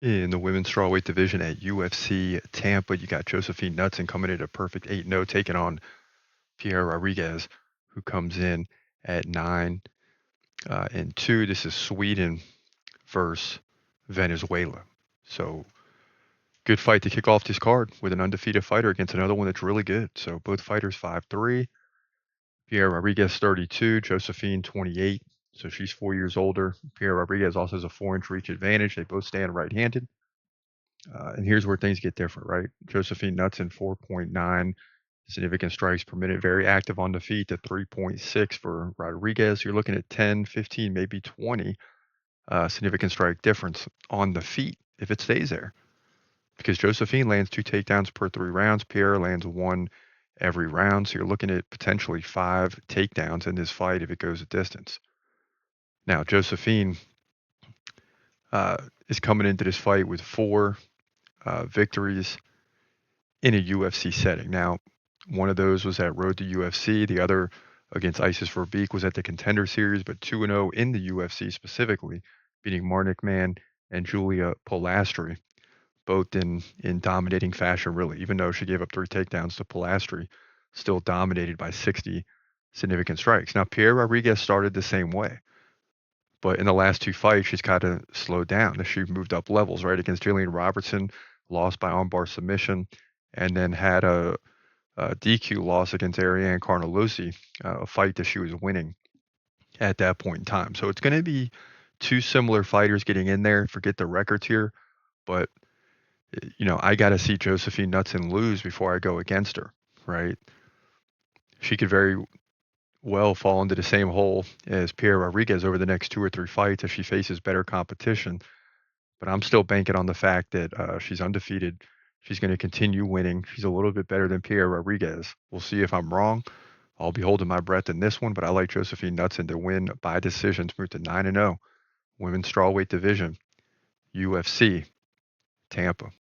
In the women's strawweight division at UFC Tampa, you got Josefine Knutsson coming in at a perfect 8-0, taking on Piera Rodriguez, who comes in at 9-2. This is Sweden versus Venezuela. So good fight to kick off this card with an undefeated fighter against another one that's really good. So both fighters 5'3". Piera Rodriguez 32, Josephine 28. So she's 4 years older. Piera Rodriguez also has a 4-inch reach advantage. They both stand right-handed. And here's where things get different, right? Josephine Knutsson 4.9 significant strikes per minute, very active on the feet, to 3.6 for Rodriguez. You're looking at 10, 15, maybe 20 significant strike difference on the feet if it stays there. Because Josephine lands 2 takedowns per 3 rounds. Pierre lands 1 every round. So you're looking at potentially 5 takedowns in this fight if it goes a distance. Now, Josephine uh, is coming into this fight with 4 victories in a UFC setting. Now, one of those was at Road to UFC. The other against Isis Verbeek was at the Contender Series, but 2-0 in the UFC specifically, beating Marnik Mann and Julia Polastri, both in dominating fashion, really. Even though she gave up 3 takedowns to Polastri, still dominated by 60 significant strikes. Now, Pierre Rodriguez started the same way, but in the last 2 fights, she's kind of slowed down. She moved up levels, right? Against Jillian Robertson, lost by armbar submission, and then had a DQ loss against Ariane Carnelossi, a fight that she was winning at that point in time. So it's going to be 2 similar fighters getting in there. Forget the records here, but I got to see Josefine Knutsson lose before I go against her, right? She could very well fall into the same hole as Piera Rodriguez over the next 2 or 3 fights if she faces better competition. But I'm still banking on the fact that she's undefeated. She's going to continue winning. She's a little bit better than Piera Rodriguez. We'll see if I'm wrong. I'll be holding my breath in this one, but I like Josefine Knutsson to win by decision to move to 9-0, women's strawweight division, UFC, Tampa.